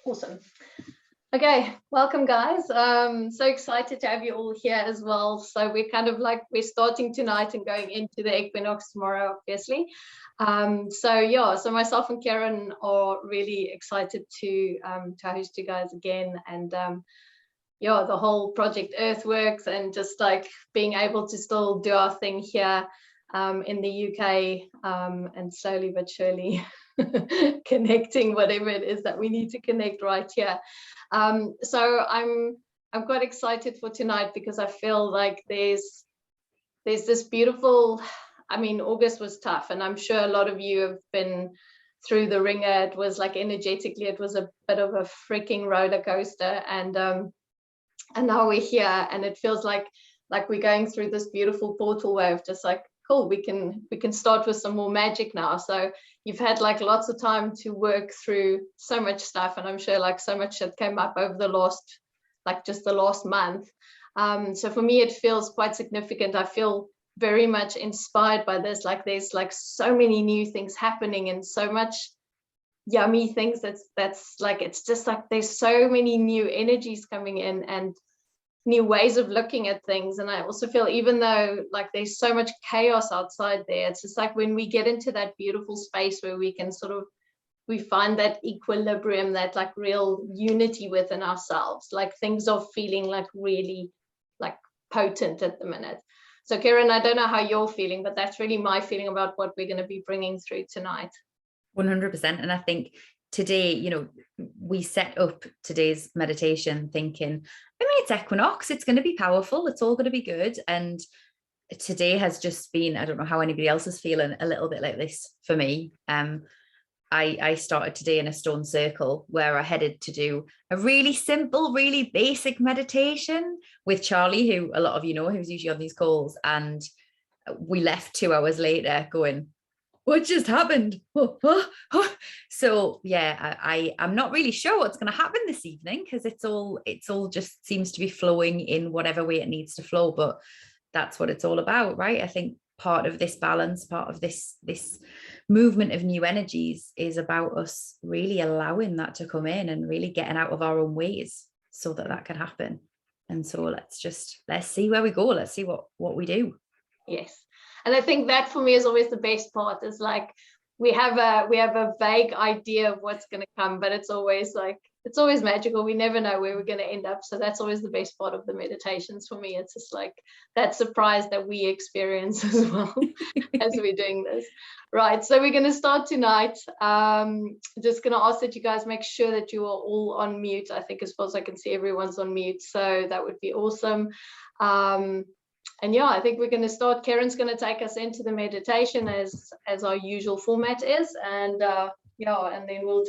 Awesome. Okay, welcome guys. So excited to have you all here as well. So we're kind of like, we're starting tonight and going into the equinox tomorrow, obviously. So myself and Karen are really excited to host you guys again, and the whole project Earthworks, and just like being able to still do our thing here in the UK, and slowly but surely connecting whatever it is that we need to connect right here. So I'm quite excited for tonight, because I feel like there's this beautiful, I mean, August was tough, and I'm sure a lot of you have been through the ringer. It was like, energetically, it was a bit of a freaking roller coaster, and now we're here, and it feels like we're going through this beautiful portal wave, just like, cool, we can start with some more magic now. So you've had like lots of time to work through so much stuff, and I'm sure like so much shit came up over the last, like just the last month. So for me, it feels quite significant. I feel very much inspired by this. Like there's like so many new things happening, and so much yummy things that's like, it's just like there's so many new energies coming in, and new ways of looking at things. And I also feel, even though like there's so much chaos outside there, it's just like when we get into that beautiful space where we can sort of, we find that equilibrium, that like real unity within ourselves, like things are feeling like really like potent at the minute. So Karen, I don't know how you're feeling, but that's really my feeling about what we're going to be bringing through tonight. 100%. And I think today, you know, we set up today's meditation thinking, I mean, it's equinox, it's going to be powerful, it's all going to be good. And today has just been, I don't know how anybody else is feeling, a little bit like this for me. I started today in a stone circle, where I headed to do a really simple, really basic meditation with Charlie, who a lot of you know, who's usually on these calls. And we left 2 hours later going, what just happened? So yeah, I'm not really sure what's going to happen this evening, because it's all just seems to be flowing in whatever way it needs to flow. But that's what it's all about, right? I think part of this balance, part of this movement of new energies, is about us really allowing that to come in, and really getting out of our own ways so that can happen. And so let's see where we go. Let's see what we do. Yes. And I think that for me is always the best part, is like we have a vague idea of what's going to come, but it's always magical. We never know where we're going to end up. So that's always the best part of the meditations for me. It's just like that surprise that we experience as well as we're doing this. Right. So we're going to start tonight. Just going to ask that you guys make sure that you are all on mute. I think as far as I can see, everyone's on mute. So that would be awesome. And yeah, I think we're going to start. Karen's going to take us into the meditation as our usual format is, and and then we'll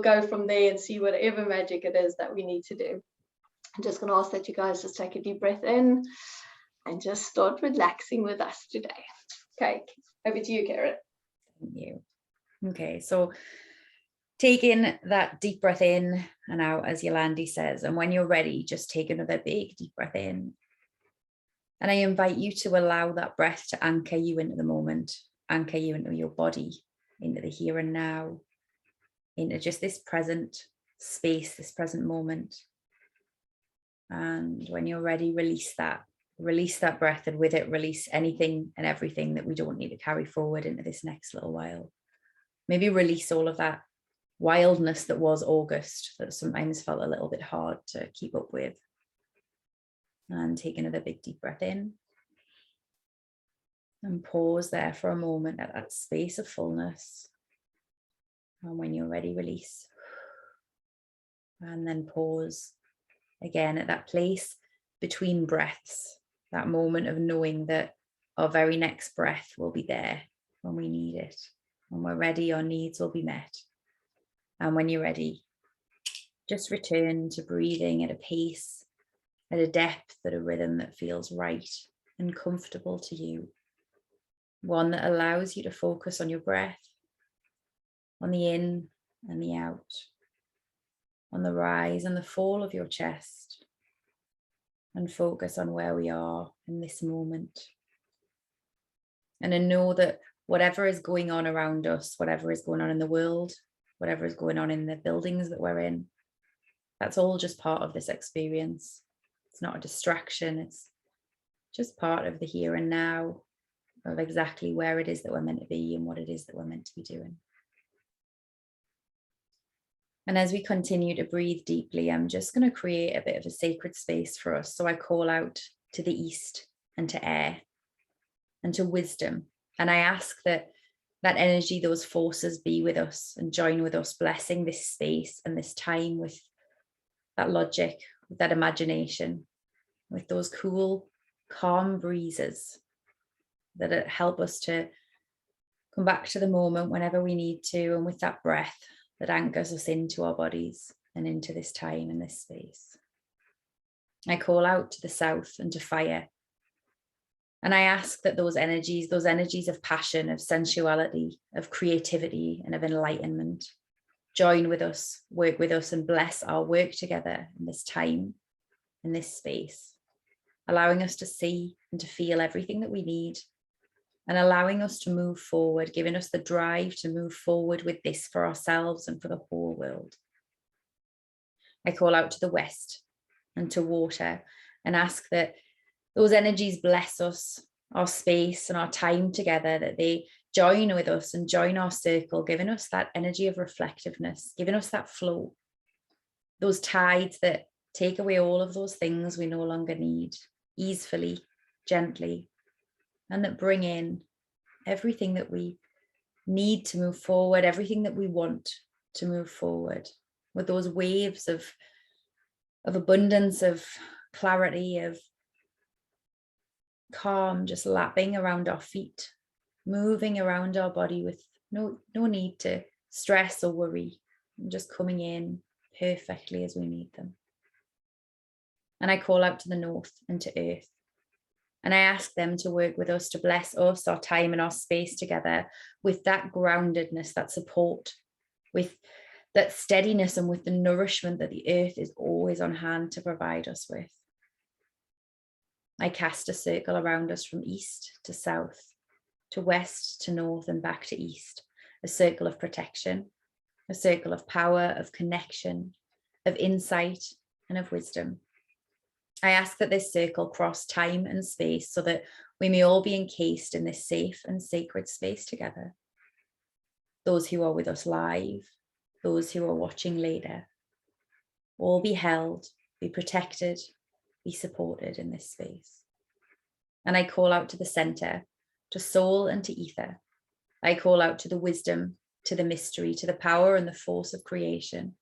go from there and see whatever magic it is that we need to do. I'm just going to ask that you guys just take a deep breath in and just start relaxing with us today. Okay, over to you, Karen. Thank you. Okay, so taking that deep breath in and out, as Yolandi says, and when you're ready, just take another big deep breath in. And I invite you to allow that breath to anchor you into the moment, anchor you into your body, into the here and now, into just this present space, this present moment. And when you're ready, release that breath, and with it, release anything and everything that we don't need to carry forward into this next little while. Maybe release all of that wildness that was August, that sometimes felt a little bit hard to keep up with. And take another big deep breath in, and pause there for a moment at that space of fullness. And when you're ready, release. And then pause again at that place between breaths, that moment of knowing that our very next breath will be there when we need it. When we're ready, our needs will be met. And when you're ready, just return to breathing at a pace, at a depth, at a rhythm that feels right and comfortable to you. One that allows you to focus on your breath, on the in and the out, on the rise and the fall of your chest, and focus on where we are in this moment. And to know that whatever is going on around us, whatever is going on in the world, whatever is going on in the buildings that we're in. That's all just part of this experience. It's not a distraction. It's just part of the here and now, of exactly where it is that we're meant to be and what it is that we're meant to be doing. And as we continue to breathe deeply, I'm just going to create a bit of a sacred space for us. So I call out to the east and to air and to wisdom. And I ask that that energy, those forces be with us and join with us, blessing this space and this time with that logic, with that imagination, with those cool, calm breezes that help us to come back to the moment whenever we need to, and with that breath that anchors us into our bodies and into this time and this space. I call out to the south and to fire. And I ask that those energies of passion, of sensuality, of creativity, and of enlightenment, join with us, work with us, and bless our work together in this time, in this space, allowing us to see and to feel everything that we need, and allowing us to move forward, giving us the drive to move forward with this for ourselves and for the whole world. I call out to the west and to water and ask that those energies bless us, our space and our time together, that they join with us and join our circle, giving us that energy of reflectiveness, giving us that flow, those tides that take away all of those things we no longer need, easily, gently, and that bring in everything that we need to move forward, everything that we want to move forward, with those waves of abundance, of clarity, of calm, just lapping around our feet, moving around our body with no need to stress or worry, and just coming in perfectly as we need them. And I call out to the north and to earth. And I ask them to work with us, to bless us, our time and our space together with that groundedness, that support, with that steadiness and with the nourishment that the earth is always on hand to provide us with. I cast a circle around us from east to south, to west to north and back to east, a circle of protection, a circle of power, of connection, of insight and of wisdom. I ask that this circle cross time and space so that we may all be encased in this safe and sacred space together. Those who are with us live, those who are watching later, all be held, be protected, be supported in this space. And I call out to the center, to soul and to ether. I call out to the wisdom, to the mystery, to the power and the force of creation.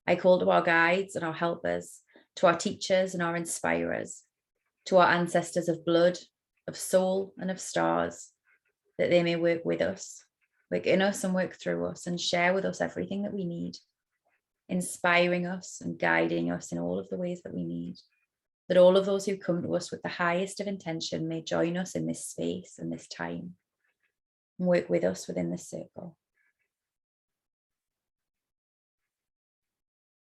I call to our guides and our helpers, to our teachers and our inspirers, to our ancestors of blood, of soul and of stars, that they may work with us, work in us and work through us, and share with us everything that we need, inspiring us and guiding us in all of the ways that we need, that all of those who come to us with the highest of intention may join us in this space and this time, and work with us within this circle.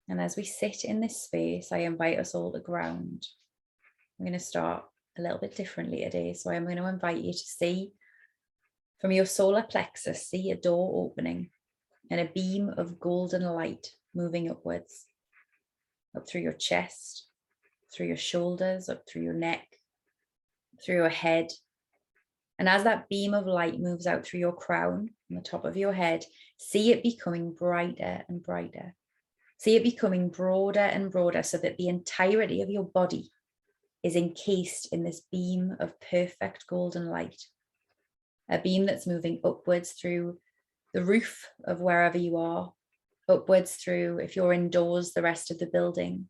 And as we sit in this space, I invite us all to ground. I'm going to start a little bit differently today. So I'm going to invite you to see from your solar plexus, see a door opening and a beam of golden light moving upwards, up through your chest, through your shoulders, up through your neck, through your head. And as that beam of light moves out through your crown on the top of your head, see it becoming brighter and brighter. See it becoming broader and broader so that the entirety of your body is encased in this beam of perfect golden light. A beam that's moving upwards through the roof of wherever you are, upwards through, if you're indoors, the rest of the building,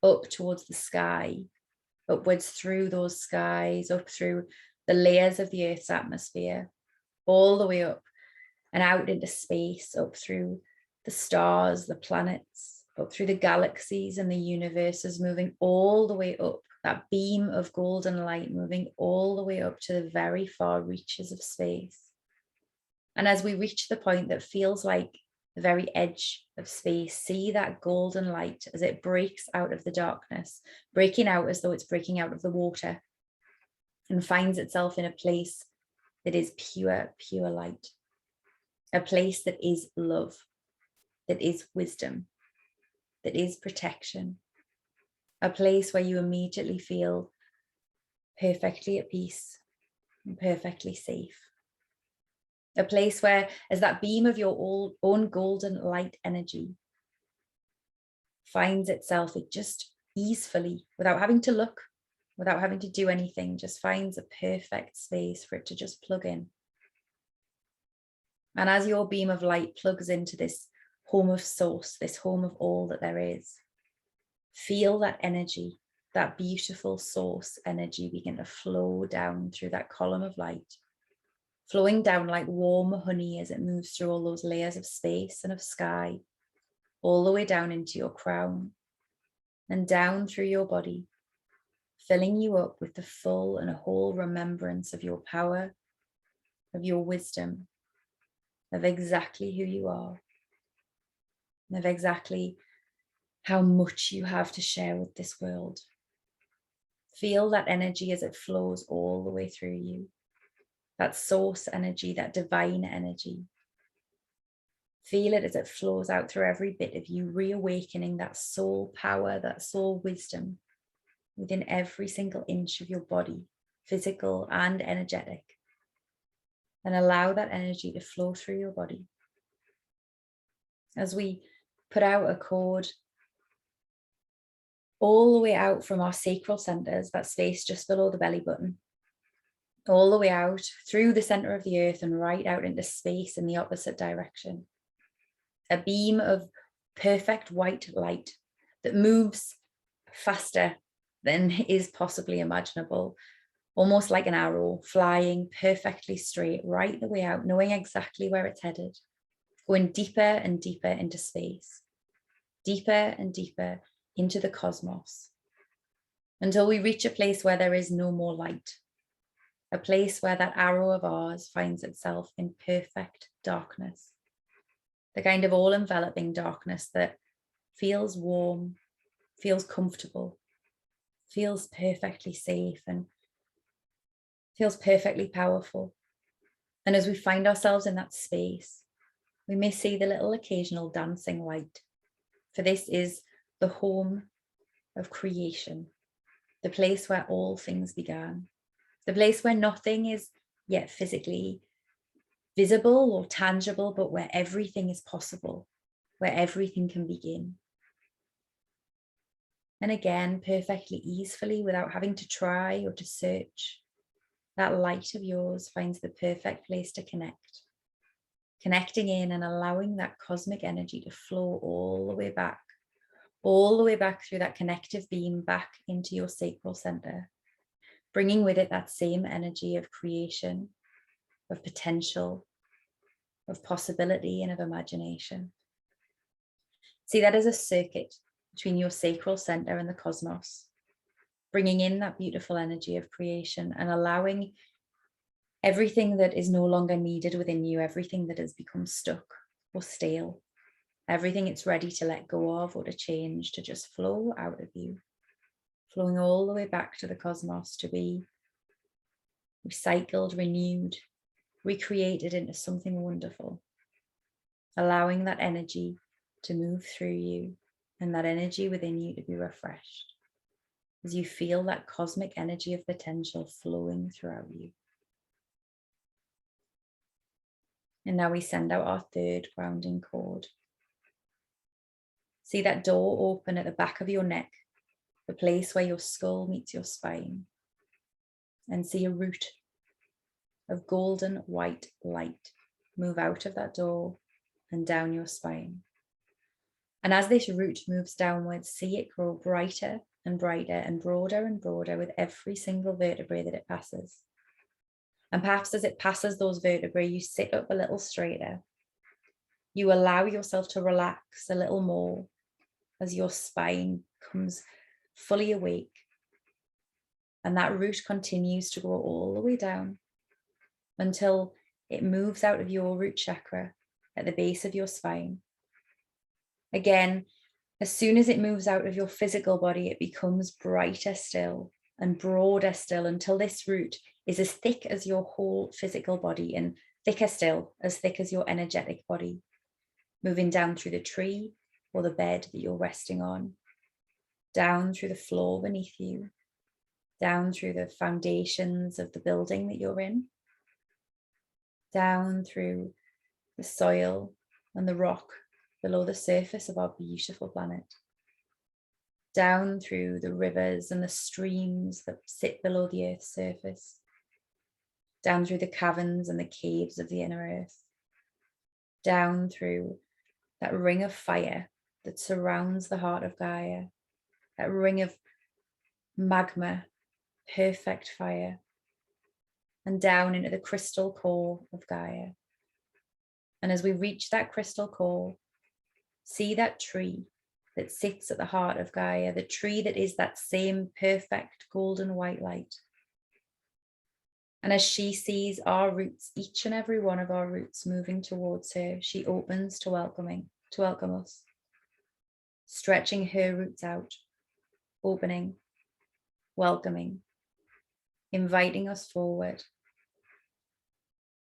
up towards the sky, upwards through those skies, up through the layers of the Earth's atmosphere, all the way up and out into space, up through the stars, the planets, up through the galaxies and the universes, moving all the way up, that beam of golden light moving all the way up to the very far reaches of space. And as we reach the point that feels like the very edge of space, see that golden light as it breaks out of the darkness, breaking out as though it's breaking out of the water, and finds itself in a place that is pure, pure light. a place that is love, that is wisdom, that is protection, a place where you immediately feel perfectly at peace and perfectly safe. A place where, as that beam of your own golden light energy finds itself, it just easefully, without having to look, without having to do anything, just finds a perfect space for it to just plug in. And as your beam of light plugs into this home of source, this home of all that there is, feel that energy, that beautiful source energy begin to flow down through that column of light, flowing down like warm honey as it moves through all those layers of space and of sky, all the way down into your crown and down through your body, filling you up with the full and whole remembrance of your power, of your wisdom, of exactly who you are, of exactly how much you have to share with this world. Feel that energy as it flows all the way through you, that source energy, that divine energy. Feel it as it flows out through every bit of you, reawakening that soul power, that soul wisdom within every single inch of your body, physical and energetic. And allow that energy to flow through your body. As we put out a cord all the way out from our sacral centers, that space just below the belly button, all the way out through the center of the earth and right out into space in the opposite direction. A beam of perfect white light that moves faster than is possibly imaginable, almost like an arrow flying perfectly straight right the way out, knowing exactly where it's headed, going deeper and deeper into space, deeper and deeper into the cosmos, until we reach a place where there is no more light, a place where that arrow of ours finds itself in perfect darkness, the kind of all-enveloping darkness that feels warm, feels comfortable, feels perfectly safe, and feels perfectly powerful. And as we find ourselves in that space, we may see the little occasional dancing light, for this is the home of creation, the place where all things began, the place where nothing is yet physically visible or tangible, but where everything is possible, where everything can begin. And again, perfectly easily, without having to try or to search, that light of yours finds the perfect place to connect, connecting in and allowing that cosmic energy to flow all the way back through that connective beam back into your sacral center, bringing with it that same energy of creation, of potential, of possibility, and of imagination. See that as a circuit between your sacral center and the cosmos, bringing in that beautiful energy of creation and allowing everything that is no longer needed within you, everything that has become stuck or stale, everything it's ready to let go of or to change, to just flow out of you, flowing all the way back to the cosmos to be recycled, renewed, recreated into something wonderful, allowing that energy to move through you and that energy within you to be refreshed as you feel that cosmic energy of potential flowing throughout you. And now we send out our third grounding cord. See that door open at the back of your neck, the place where your skull meets your spine, and see a root of golden white light move out of that door and down your spine. And as this root moves downwards, see it grow brighter and brighter and broader with every single vertebrae that it passes. And perhaps as it passes those vertebrae, you sit up a little straighter. You allow yourself to relax a little more as your spine comes fully awake. And that root continues to grow all the way down until it moves out of your root chakra at the base of your spine. Again, as soon as it moves out of your physical body, it becomes brighter still and broader still until this root is as thick as your whole physical body and thicker still, as thick as your energetic body, moving down through the tree or the bed that you're resting on, down through the floor beneath you, down through the foundations of the building that you're in, down through the soil and the rock below the surface of our beautiful planet, down through the rivers and the streams that sit below the earth's surface, down through the caverns and the caves of the inner earth, down through that ring of fire that surrounds the heart of Gaia, that ring of magma, perfect fire, and down into the crystal core of Gaia. And as we reach that crystal core, see that tree that sits at the heart of Gaia, the tree that is that same perfect golden white light. And as she sees our roots, each and every one of our roots moving towards her, she opens to welcome us, stretching her roots out, opening, welcoming, inviting us forward.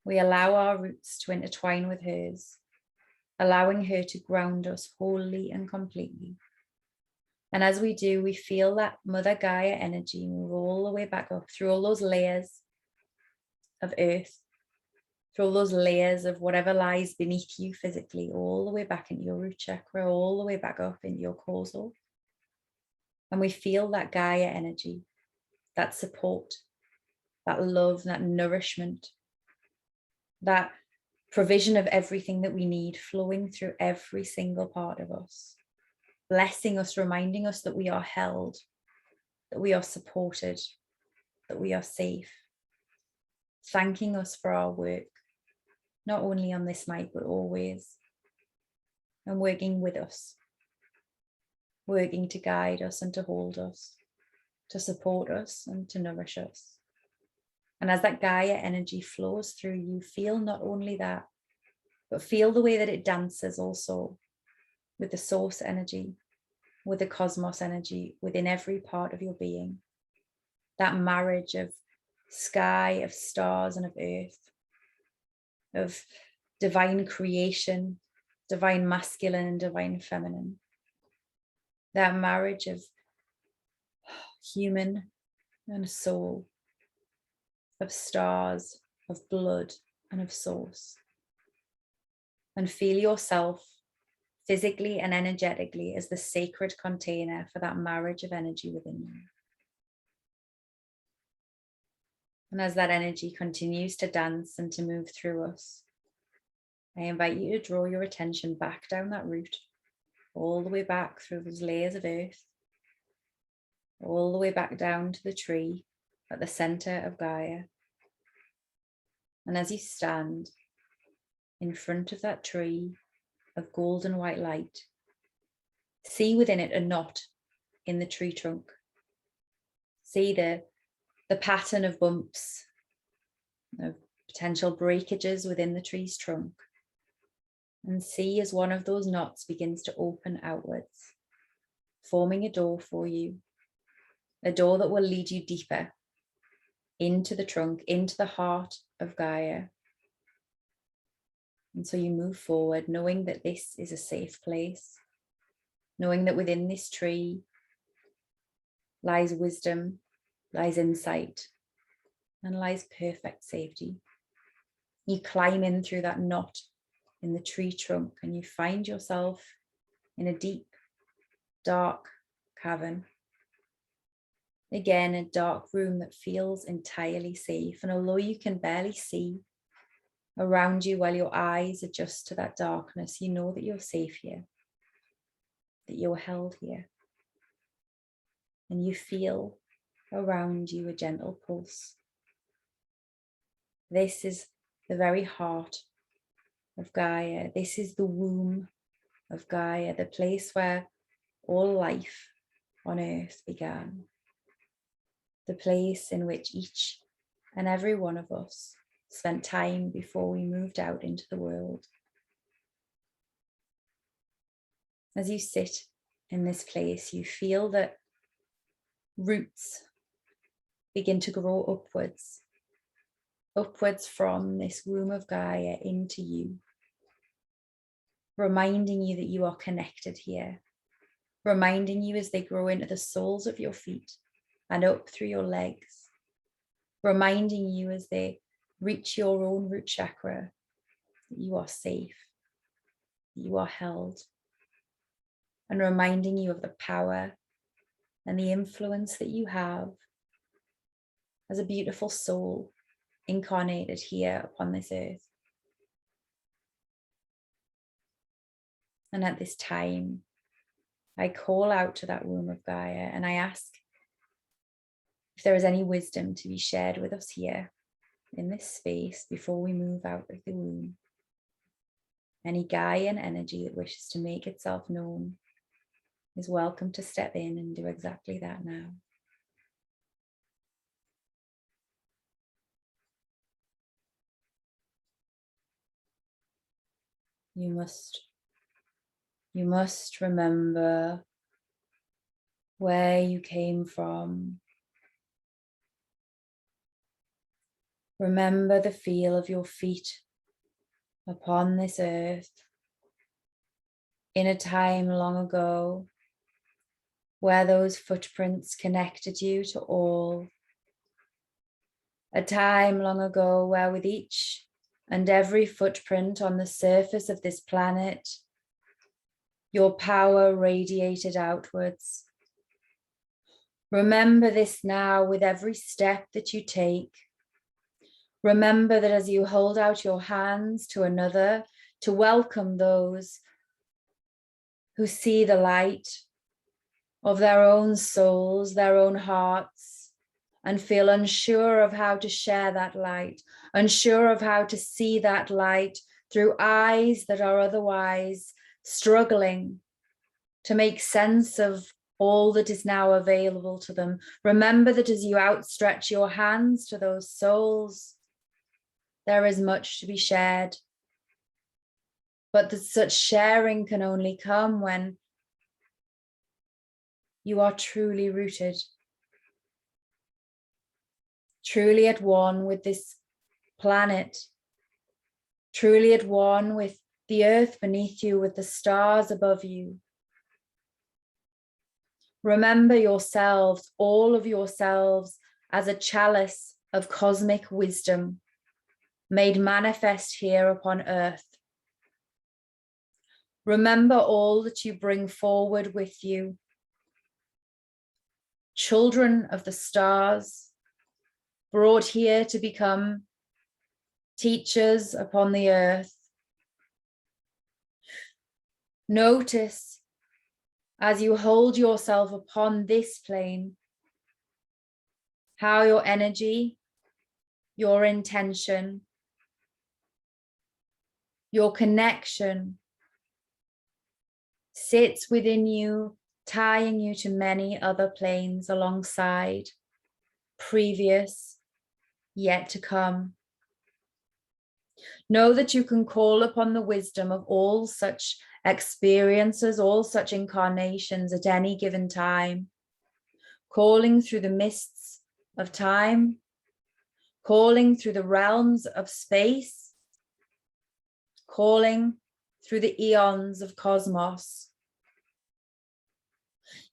We allow our roots to intertwine with hers, allowing her to ground us wholly and completely. And as we do, we feel that Mother Gaia energy move all the way back up through all those layers of earth, through all those layers of whatever lies beneath you physically, all the way back into your root chakra, all the way back up into your causal. And we feel that Gaia energy, that support, that love, that nourishment, that provision of everything that we need flowing through every single part of us, blessing us, reminding us that we are held, that we are supported, that we are safe, thanking us for our work, not only on this night, but always, and working with us, working to guide us and to hold us, to support us and to nourish us. And as that Gaia energy flows through you, feel not only that, but feel the way that it dances also with the source energy, with the cosmos energy within every part of your being. That marriage of sky, of stars, and of earth, of divine creation, divine masculine and divine feminine. That marriage of human and soul, of stars, of blood, and of source. And feel yourself physically and energetically as the sacred container for that marriage of energy within you. And as that energy continues to dance and to move through us, I invite you to draw your attention back down that route, all the way back through those layers of earth, all the way back down to the tree at the center of Gaia. And as you stand in front of that tree of golden white light, see within it a knot in the tree trunk. See the pattern of bumps, of potential breakages within the tree's trunk. And see as one of those knots begins to open outwards, forming a door for you, a door that will lead you deeper into the trunk, into the heart of Gaia. And so you move forward, knowing that this is a safe place, knowing that within this tree lies wisdom, lies insight, and lies perfect safety. You climb in through that knot in the tree trunk and you find yourself in a deep, dark cavern. Again, a dark room that feels entirely safe. And although you can barely see around you while your eyes adjust to that darkness, you know that you're safe here, that you're held here. And you feel around you a gentle pulse. This is the very heart of Gaia. This is the womb of Gaia, the place where all life on earth began. The place in which each and every one of us spent time before we moved out into the world. As you sit in this place, you feel that roots begin to grow upwards upwards from this womb of Gaia into you, reminding you that you are connected here, reminding you as they grow into the soles of your feet and up through your legs, reminding you as they reach your own root chakra that you are safe, that you are held, and reminding you of the power and the influence that you have as a beautiful soul incarnated here upon this earth. And at this time, I call out to that womb of Gaia and I ask if there is any wisdom to be shared with us here in this space before we move out of the womb. Any Gaian energy that wishes to make itself known is welcome to step in and do exactly that now. You must remember where you came from. Remember the feel of your feet upon this earth in a time long ago where those footprints connected you to all. A time long ago where with each and every footprint on the surface of this planet, your power radiated outwards. Remember this now with every step that you take. Remember that as you hold out your hands to another to welcome those who see the light of their own souls, their own hearts, and feel unsure of how to share that light, unsure of how to see that light through eyes that are otherwise struggling to make sense of all that is now available to them. Remember that as you outstretch your hands to those souls, there is much to be shared, but that such sharing can only come when you are truly rooted, truly at one with this planet, truly at one with the earth beneath you, with the stars above you. Remember yourselves, all of yourselves, as a chalice of cosmic wisdom made manifest here upon earth. Remember all that you bring forward with you. Children of the stars, brought here to become teachers upon the earth. Notice as you hold yourself upon this plane, how your energy, your intention, your connection sits within you, tying you to many other planes alongside, previous, yet to come. Know that you can call upon the wisdom of all such experiences, all such incarnations at any given time, calling through the mists of time, calling through the realms of space, calling through the eons of cosmos.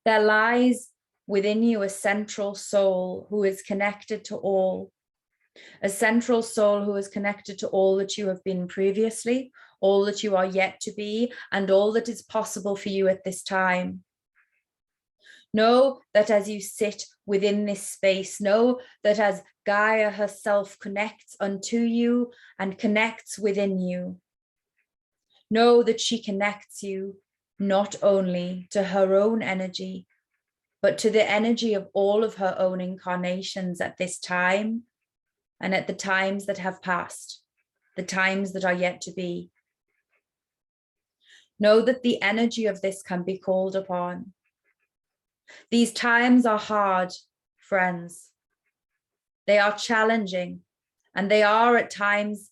There lies within you a central soul who is connected to all, a central soul who is connected to all that you have been previously, all that you are yet to be, and all that is possible for you at this time. Know that as you sit within this space, know that as Gaia herself connects unto you and connects within you, know that she connects you not only to her own energy, but to the energy of all of her own incarnations at this time and at the times that have passed, the times that are yet to be. Know that the energy of this can be called upon. These times are hard, friends. They are challenging, and they are at times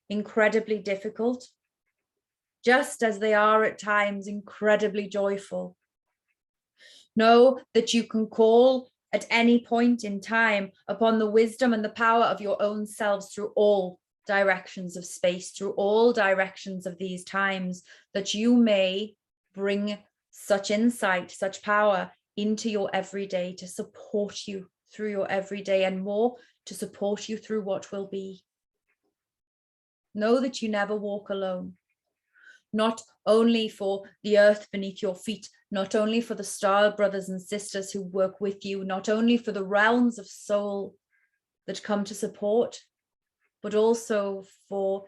incredibly difficult, just as they are at times incredibly joyful. Know that you can call at any point in time upon the wisdom and the power of your own selves through all directions of space, through all directions of these times, that you may bring such insight, such power into your everyday to support you through your everyday, and more to support you through what will be. Know that you never walk alone, not only for the earth beneath your feet, not only for the star brothers and sisters who work with you, not only for the realms of soul that come to support, but also for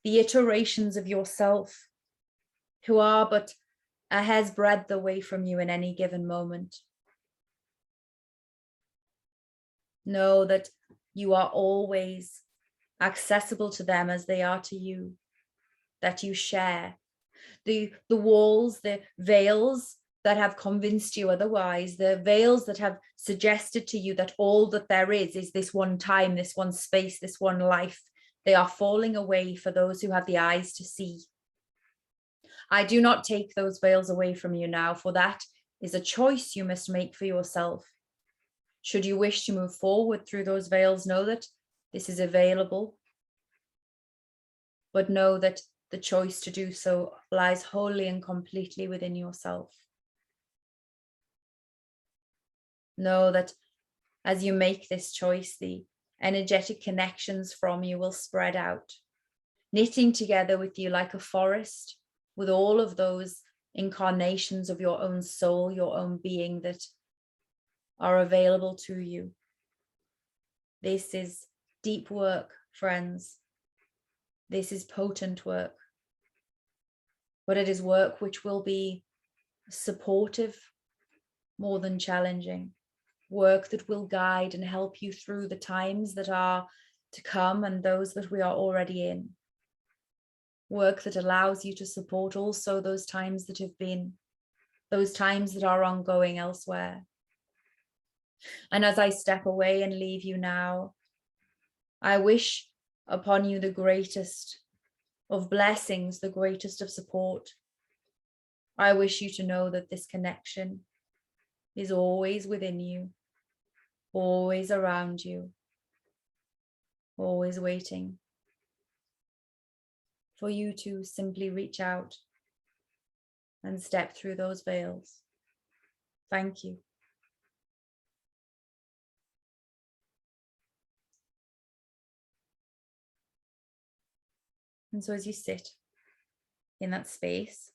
the iterations of yourself who are but a hair's breadth away from you in any given moment. Know that you are always accessible to them as they are to you, that you share. The walls, the veils that have convinced you otherwise, the veils that have suggested to you that all that there is this one time, this one space, this one life, they are falling away for those who have the eyes to see. I do not take those veils away from you now, for that is a choice you must make for yourself. Should you wish to move forward through those veils, know that this is available, but know that the choice to do so lies wholly and completely within yourself. Know that as you make this choice, the energetic connections from you will spread out, knitting together with you like a forest, with all of those incarnations of your own soul, your own being that are available to you. This is deep work, friends. This is potent work, but it is work which will be supportive more than challenging, work that will guide and help you through the times that are to come and those that we are already in. Work that allows you to support also those times that have been, those times that are ongoing elsewhere. And as I step away and leave you now, I wish upon you the greatest of blessings, the greatest of support. I wish you to know that this connection is always within you, always around you, always waiting for you to simply reach out and step through those veils. Thank you. And so as you sit in that space,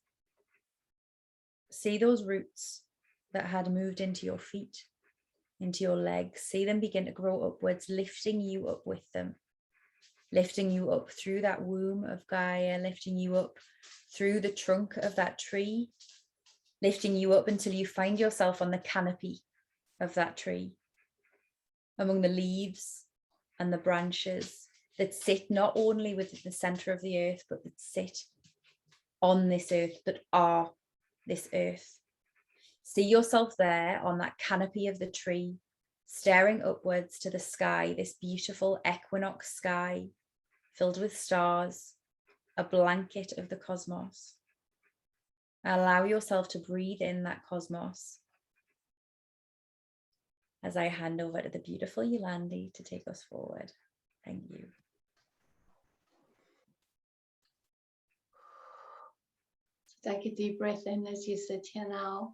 see those roots that had moved into your feet, into your legs. See them begin to grow upwards, lifting you up with them, lifting you up through that womb of Gaia, lifting you up through the trunk of that tree, lifting you up until you find yourself on the canopy of that tree, among the leaves and the branches that sit not only within the center of the earth, but that sit on this earth, that are this earth. See yourself there on that canopy of the tree, staring upwards to the sky, this beautiful equinox sky filled with stars, a blanket of the cosmos. Allow yourself to breathe in that cosmos as I hand over to the beautiful Yolandi to take us forward. Thank you. Take a deep breath in as you sit here now.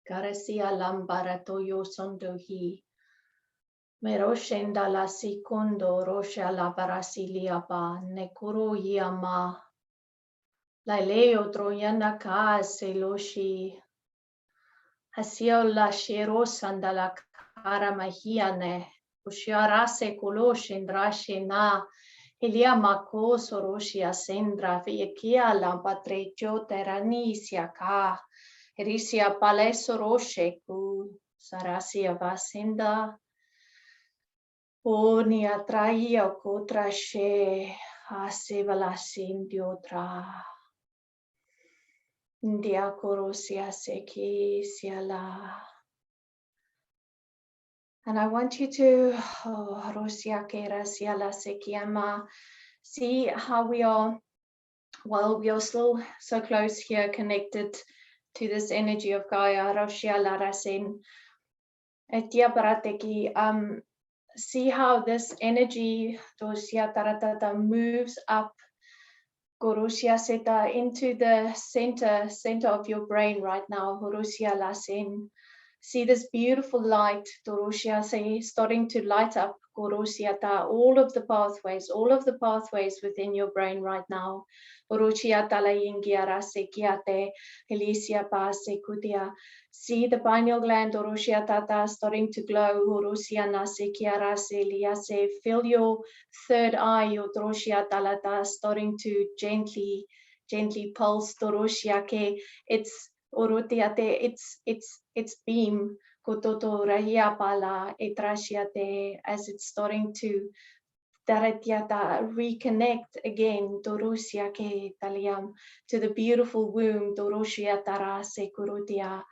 Karasia lambara toyo sondohi. Me roshenda la sikundo rosha la barasilia ba nekuro yama. Laileo troyana ka seloshi. Hasio la shero sandala kara mahiane. Ushiarase koloshendrashe na. Ilia mako soroshia sendra viekia la patrecho teranisia ka. Erisia paleso roshe ku sarasia vasinda. Oni atraia kotra she asevala sindiotra. India korosia seki siala. And I want you to rosia kera siala sekiama. See how we are, well, we are still so close here, connected to this energy of Gaia, Roshia Larasin, Etia Parateki. See how this energy, Dosia Taratata, moves up Gorosia Seta into the center of your brain right now, Horosia Lasin. See this beautiful light, Dorosia Se, starting to light up Gorosiata, all of the pathways within your brain right now. Orochiata la Yingiara Sekiate, Helisia Pa Sekutia. See the pineal gland, Orosiatata, starting to glow, Orosiana Sekiara Selia Se. Feel your third eye, your Doroshia Talata, starting to gently pulse Doroshia Ke. It's Orotiate, its beam, Kototo Rahia Pala, Etrashiate, as it's starting to Taratiata reconnect again, Dorosia Ke Taliam, to the beautiful womb, Doroshia Tara Sekurutia,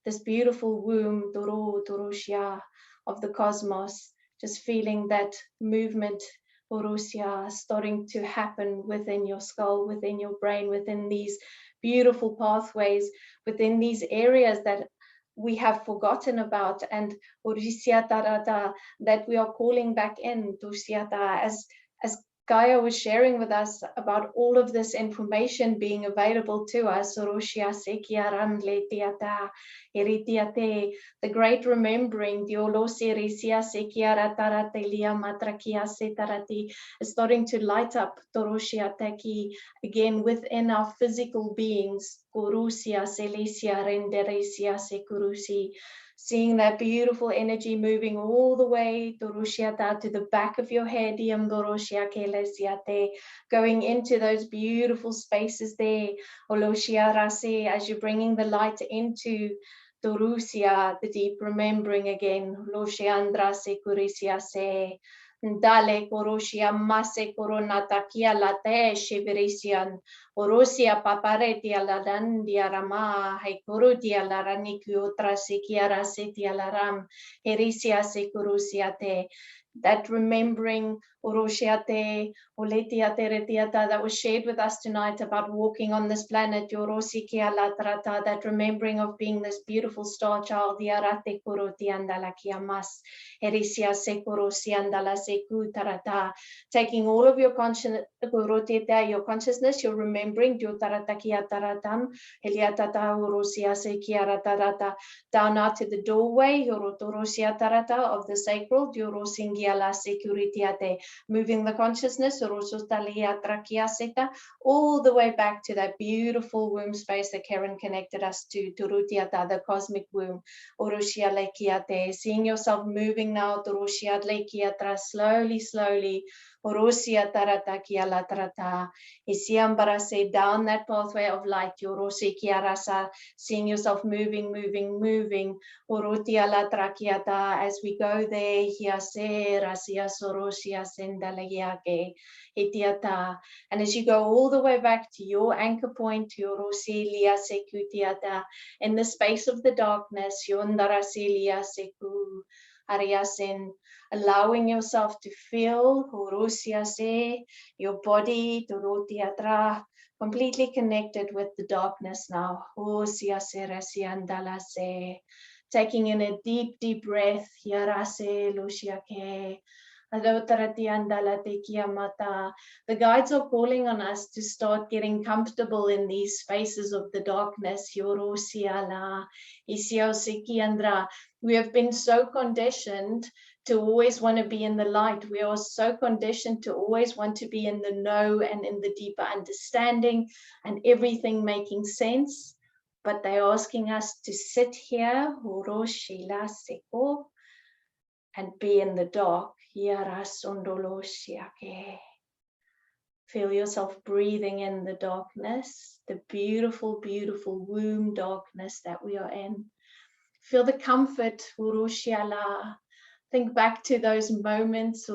this beautiful womb, Doroshia of the cosmos, just feeling that movement, Dorosia, starting to happen within your skull, within your brain, within these beautiful pathways, within these areas that we have forgotten about, and that we are calling back in, as Gaia was sharing with us about all of this information being available to us, the great remembering, is starting to light up again within our physical beings. Seeing that beautiful energy moving all the way to the back of your head, going into those beautiful spaces there, as you're bringing the light into the deep remembering again. Dale Koroshia Mase Koronatakia Late Shiverisian Orosia Paparetia Ladandia Rama Haikurutia Laranikio Trasikiara Setia Laram Herisia Sekurusiate. That remembering Oroshiate Oletiate Retiata that was shared with us tonight about walking on this planet, Yorosikia Latrata, that remembering of being this beautiful star child, Yarate Korotiandalakia Mas. Herisia Sekurosiandala Sekutarata, taking all of your consciousness, your remembering, Taratam, Heliatata Urosia Sekiaratarata, down out to the doorway, Yorotorosia Tarata of the sacral, Yorosingiala Securitiate, moving the consciousness, Orosotalia Trakiaseta, all the way back to that beautiful womb space that Karen connected us to, Turutiata, the cosmic womb, Orosia Lekiate, seeing yourself moving now, Toroshia Lekiatra, slowly, Orosia Tarata Kiala Tarata, Isiambarase, down that pathway of light, Yorosi Kiarasa, seeing yourself moving, Orotia La Trakiata, as we go there, Hiase, Rasia Sorosia Sendalagiake, Itiata, and as you go all the way back to your anchor point, Yorosilia Sekutiata, in the space of the darkness, Yondarasilia Seku, Ariasin, allowing yourself to feel Horusiase, your body, Torotiatra, completely connected with the darkness now. Hosiase Rasiandalase, taking in a deep breath, Yarase Luciake. The guides are calling on us to start getting comfortable in these spaces of the darkness. We have been so conditioned to always want to be in the light. We are so conditioned to always want to be in the know and in the deeper understanding and everything making sense. But they're asking us to sit here and be in the dark. Feel yourself breathing in the darkness, the beautiful womb darkness that we are in. Feel the comfort, think back to those moments,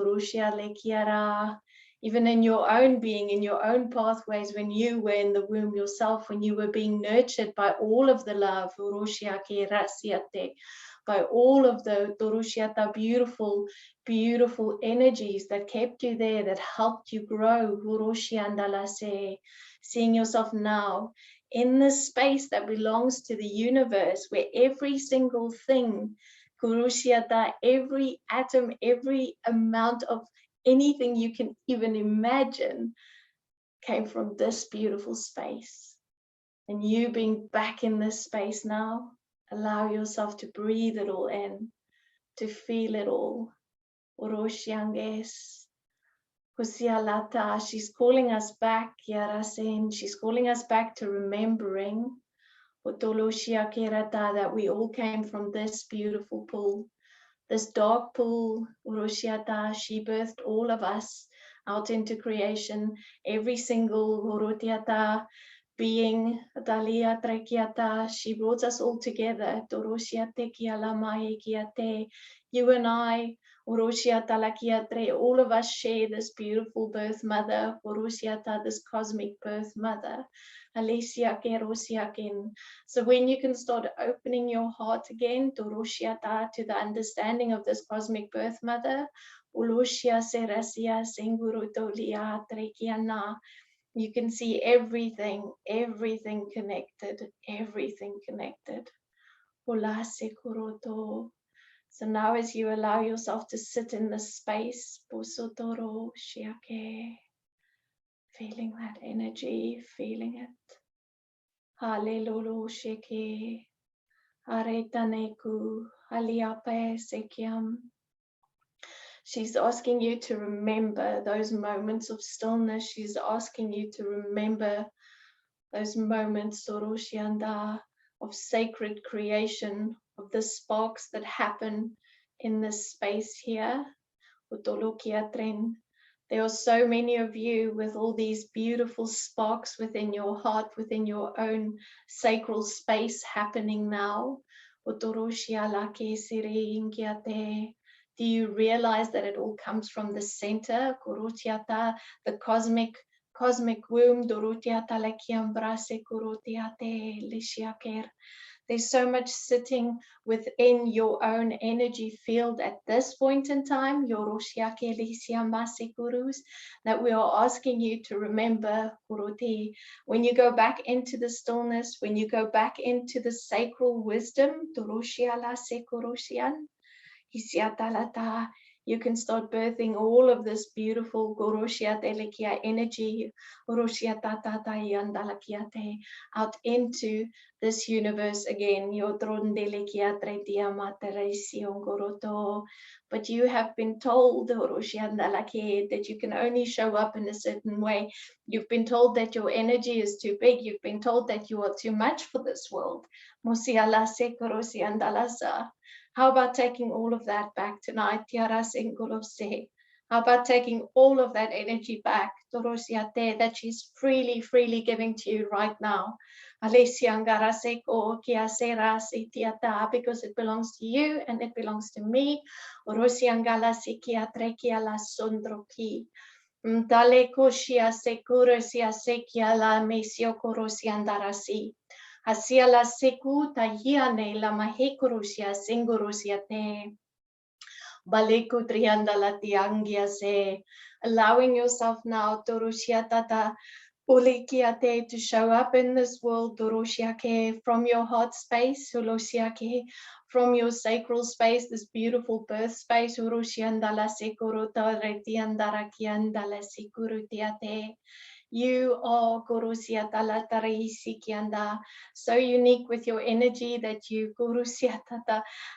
even in your own being, in your own pathways, when you were in the womb yourself, when you were being nurtured by all of the love, by all of the Torushiata beautiful energies that kept you there, that helped you grow. Seeing yourself now in this space that belongs to the universe, where every single thing, Kurushiata, every atom, every amount of anything you can even imagine came from this beautiful space. And you being back in this space now, allow yourself to breathe it all in, to feel it all. Oroshianges. Kusialata, she's calling us back, Yarasen, she's calling us back to remembering that we all came from this beautiful pool, this dark pool. Uroshiata, she birthed all of us out into creation, every single Urotiata being, Dalia Trekiata, she brought us all together. Toroshiate Kialamae Kiate, you and I, Uroshiata Lakiatre, all of us share this beautiful birth mother, Uroshiata, this cosmic birth mother. Alicia Kerosiakin. So when you can start opening your heart again, Toroshiata, to the understanding of this cosmic birth mother, Ulushia Serasia Sengurutolia Trekiana, you can see everything connected, everything connected. So now as you allow yourself to sit in this space, feeling that energy, feeling it. Hallelujah, sheke, aretaneku, aliape sekiam. She's asking you to remember those moments of stillness. She's asking you to remember those moments, Soroshianda, of sacred creation, of the sparks that happen in this space here. There are so many of you with all these beautiful sparks within your heart, within your own sacral space happening now. Do you realize that it all comes from the center, the cosmic womb? There's so much sitting within your own energy field at this point in time, that we are asking you to remember, when you go back into the stillness, when you go back into the sacral wisdom, you can start birthing all of this beautiful energy out into this universe again. But you have been told that you can only show up in a certain way. You've been told that your energy is too big. You've been told that you are too much for this world. How about taking all of that back tonight? How about taking all of that energy back, that she's freely giving to you right now? Because it belongs to you and it belongs to me. Hacia la sekuta hiane la mahekurusia singurusia te. Baleku trianda la tiangia se. Allowing yourself now, Torusia tata, ulikiate, to show up in this world, Torusiake, from your heart space, Ulosiake, from your sacral space, this beautiful birth space, Urusianda la sekuruta retianda rakianda la sekurutiate. You are so unique with your energy that you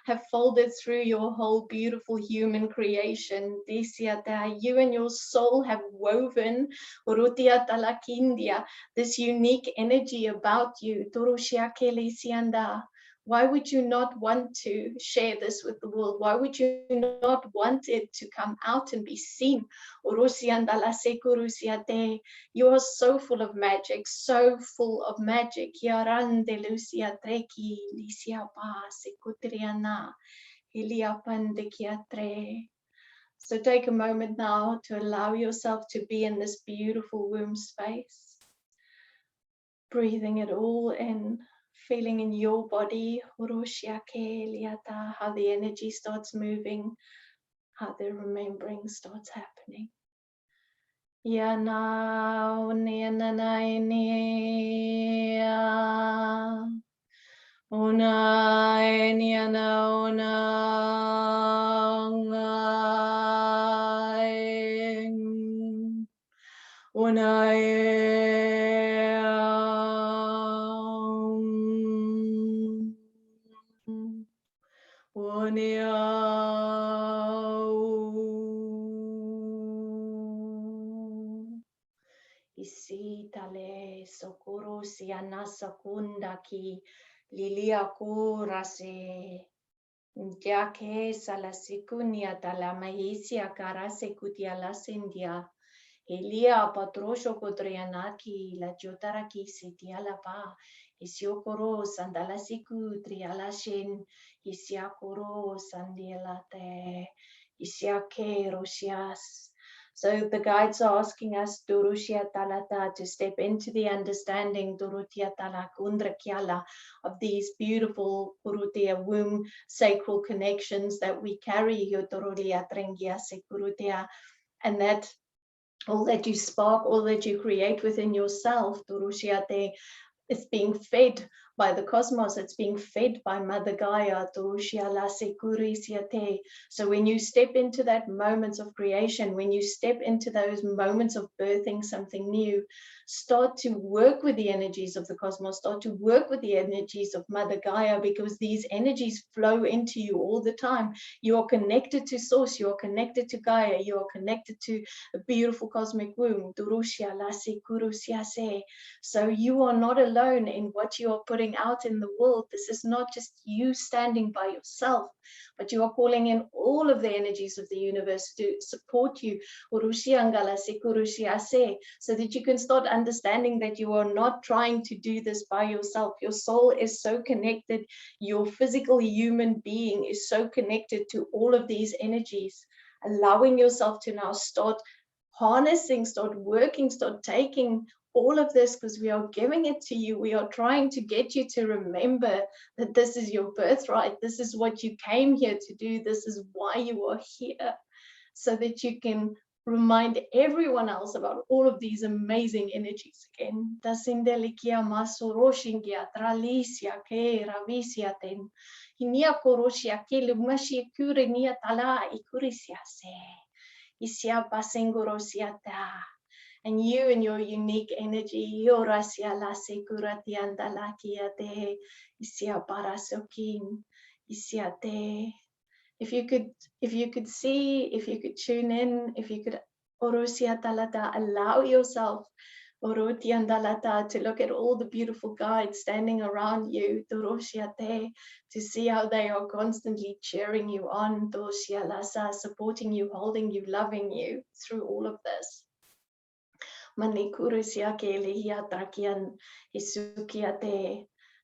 have folded through your whole beautiful human creation. You and your soul have woven this unique energy about you. Why would you not want to share this with the world? Why would you not want it to come out and be seen? You are so full of magic, so full of magic. So take a moment now to allow yourself to be in this beautiful womb space. Breathing it all in, feeling in your body, how the energy starts moving, how the remembering starts happening. Yana Unai niana unang unai isi tale sokoro siana sakunda ki lilia kurase Ndiake salasikunia talamaisia karase kutiala sendia. Elia patrosho kotrianaki la jotaraki sitiala pa. Isiokoro sandalasiku triala shen. Isiakoro sandielate. Isiake roshias. So the guides are asking us, Durushia Talata, to step into the understanding, Durutia Talakundra Kiala, of these beautiful Kurutia womb sacral connections that we carry, Yotorulia Trengia Sekurutia, and that all that you spark, all that you create within yourself, Durushiate, is being fed by the cosmos, it's being fed by Mother Gaia. So when you step into that moment of creation, when you step into those moments of birthing something new, start to work with the energies of the cosmos, start to work with the energies of Mother Gaia, because these energies flow into you all the time. You are connected to Source, you are connected to Gaia, you are connected to a beautiful cosmic womb. So you are not alone in what you are putting out in the world. This is not just you standing by yourself, but you are calling in all of the energies of the universe to support you, so that you can start understanding that you are not trying to do this by yourself. Your soul is so connected. Your physical human being is so connected to all of these energies, allowing yourself to now start harnessing, start working, start taking all of this, because we are giving it to you. We are trying to get you to remember that this is your birthright. This is what you came here to do. This is why you are here, so that you can remind everyone else about all of these amazing energies again. Tasindelikia masoroshingia tralisia ke ravisia ten. Hinia korosia ke lumashi kurenia tala ikurisia se. Isia pasengorosiata. And you and your unique energy, yorasia la sekuratianda la kiate, isia parasokin, isia te. If you could see, if you could tune in, if you could orosia talata, allow yourself orotiandalata to look at all the beautiful guides standing around you, dorosiate, to see how they are constantly cheering you on, dosialasa, supporting you, holding you, loving you through all of this.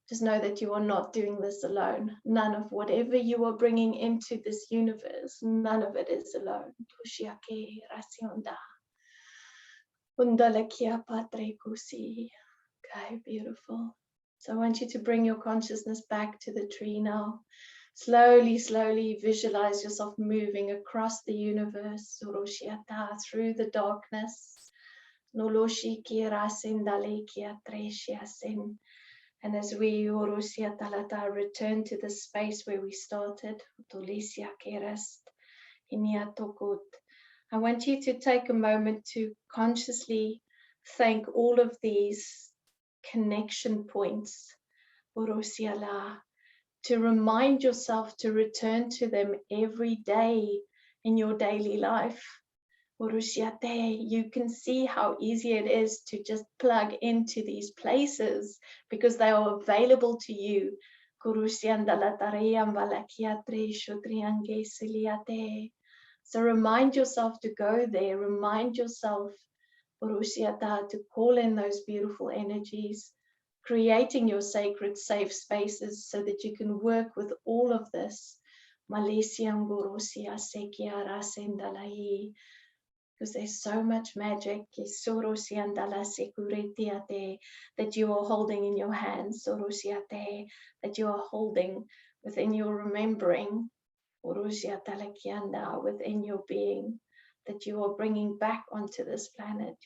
Just know that you are not doing this alone. None of whatever you are bringing into this universe, none of it is alone. Okay, beautiful. So I want you to bring your consciousness back to the tree now. Slowly, slowly visualize yourself moving across the universe, through the darkness. And as we return to the space where we started, I want you to take a moment to consciously thank all of these connection points, to remind yourself to return to them every day in your daily life. You can see how easy it is to just plug into these places because they are available to you. So remind yourself to go there, remind yourself to call in those beautiful energies, creating your sacred safe spaces so that you can work with all of this. Because there's so much magic that you are holding in your hands, that you are holding within your remembering, within your being, that you are bringing back onto this planet.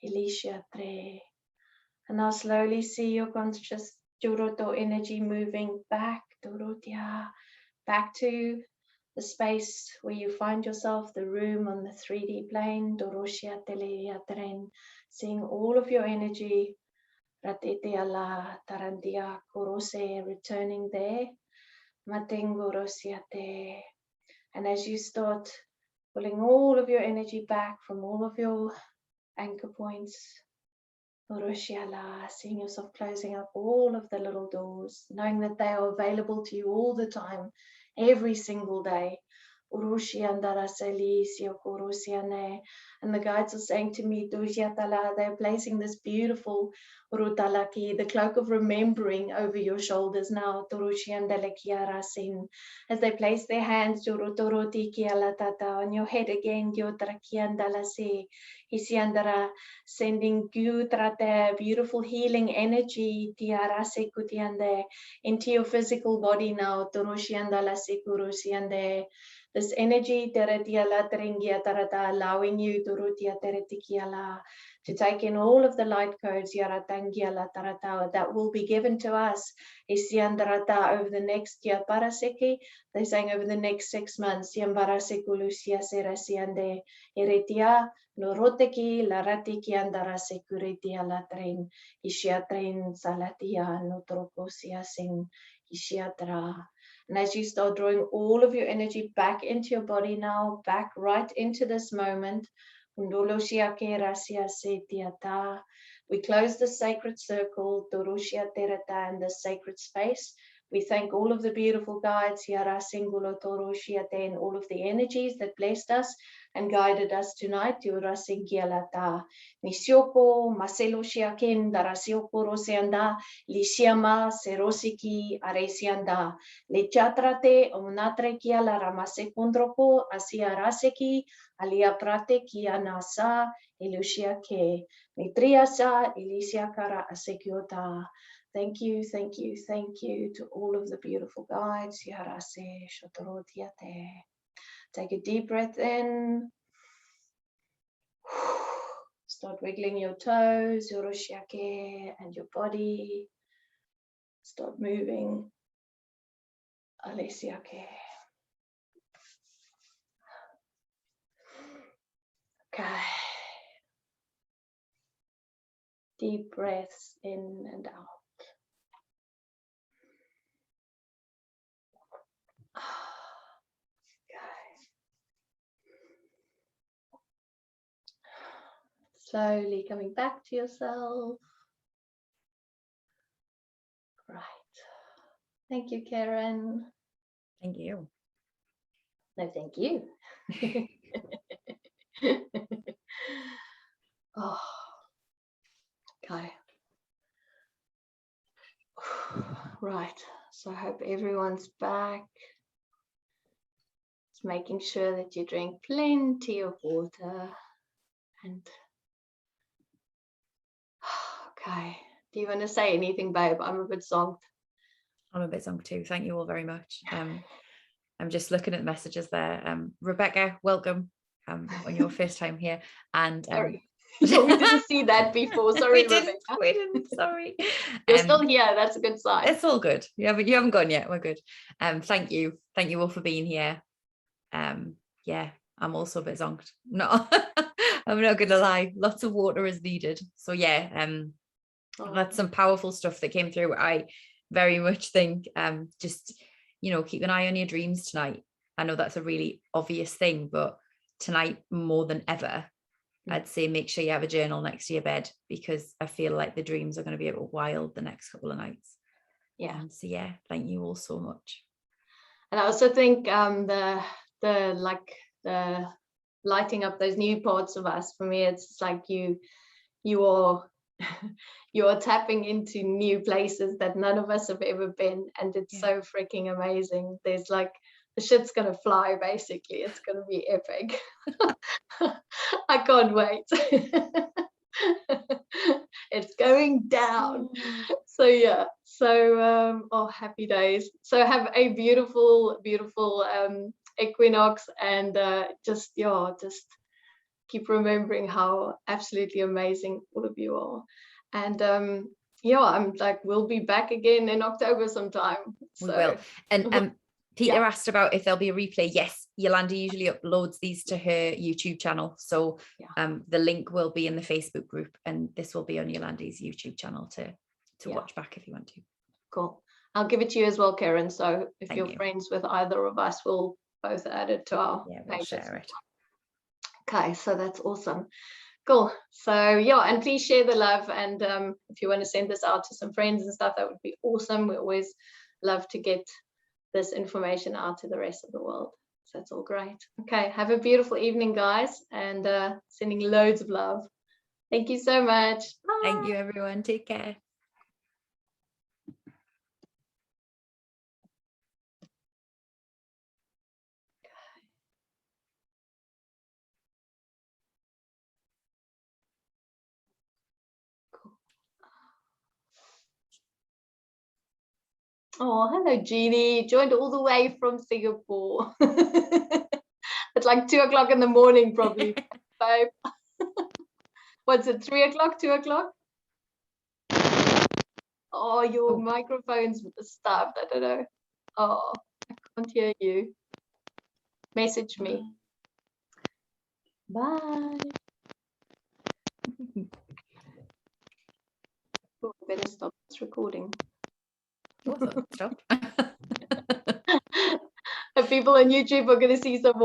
Elisha tre. And now slowly see your conscious Juroto energy moving back, Dorotia, back to the space where you find yourself, the room on the 3D plane, Doroshia Teleia Tren, seeing all of your energy, Ratete ala Tarandia Korose, returning there, Matengorosiate. And as you start pulling all of your energy back from all of your anchor points, Oroshiala, seeing yourself closing up all of the little doors, knowing that they are available to you all the time, every single day. And the guides are saying to me, they're placing this beautiful the cloak of remembering over your shoulders now. As they place their hands on your head again, sending beautiful healing energy into your physical body now. This energy allowing you to take in all of the light codes that will be given to us over the next year. They're saying over the next 6 months. Noroteki laratiki andara security alatren ishiatren salatia notroposia sing ishiatra. And as you start drawing all of your energy back into your body now, back right into this moment, we close the sacred circle, and the sacred space. We thank all of the beautiful guides, and all of the energies that blessed us and guided us tonight. Nisioko, Maselo Shiakin, Darasioko Rosianda, Lishiama, Serosiki, Aresianda, Lechatrate, Omunatre Kia la Ramase Kundroko, Asia Raseki, Alia Prate Kia Nasa, Elushia Ke, Mitriasa, Elisia Kara Asekiota. Thank you, thank you, thank you to all of the beautiful guides. Yarase Shotorotiate. Take a deep breath in. Start wiggling your toes, Yoroshiake, and your body. Start moving. Alesiake. Okay. Deep breaths in and out. Slowly coming back to yourself. Right. Thank you, Karen. Thank you. No, thank you. Oh, okay. Right. So I hope everyone's back. Just making sure that you drink plenty of water. And okay. Do you want to say anything, babe? I'm a bit zonked. I'm a bit zonked too. Thank you all very much. I'm just looking at the messages there. Rebecca, welcome on your first time here. And sorry. So we didn't see that before. Sorry, Rebecca. We didn't. Sorry. You're still here. That's a good sign. It's all good. You haven't gone yet. We're good. Thank you all for being here. Yeah, I'm also a bit zonked. No, I'm not gonna lie. Lots of water is needed. So yeah, that's some powerful stuff that came through. I very much think just keep an eye on your dreams tonight. I know that's a really obvious thing, but tonight more than ever, I'd say make sure you have a journal next to your bed, because I feel like the dreams are going to be a bit wild the next couple of nights. Yeah. So yeah, thank you all so much. And I also think the lighting up those new parts of us, for me, it's like you are tapping into new places that none of us have ever been, and it's so freaking amazing. There's like the shit's gonna fly, basically. It's gonna be epic. I can't wait. It's going down. So yeah, so happy days. So have a beautiful equinox, and just keep remembering how absolutely amazing all of you are. And yeah, I'm like, we'll be back again in October sometime. We will. And Peter asked about if there'll be a replay. Yes, Yolanda usually uploads these to her YouTube channel. So the link will be in the Facebook group, and this will be on Yolanda's YouTube channel to watch back if you want to. Cool. I'll give it to you as well, Karen. So if you're friends with either of us, we'll both add it to our we'll share it. Okay, so that's awesome. Cool. So yeah, and please share the love, and if you want to send this out to some friends and stuff, that would be awesome. We always love to get this information out to the rest of the world. So that's all great. Okay, have a beautiful evening, guys, and sending loads of love. Thank you so much. Bye. Thank you, everyone. Take care. Oh, hello, Jeannie. Joined all the way from Singapore. It's like 2 o'clock in the morning, probably. Babe. What's it, 3 o'clock, 2 o'clock? Oh, your microphone's stuffed. I don't know. Oh, I can't hear you. Message me. Bye. Oh, I better stop this recording. Oh, stop. People on YouTube are going to see some more.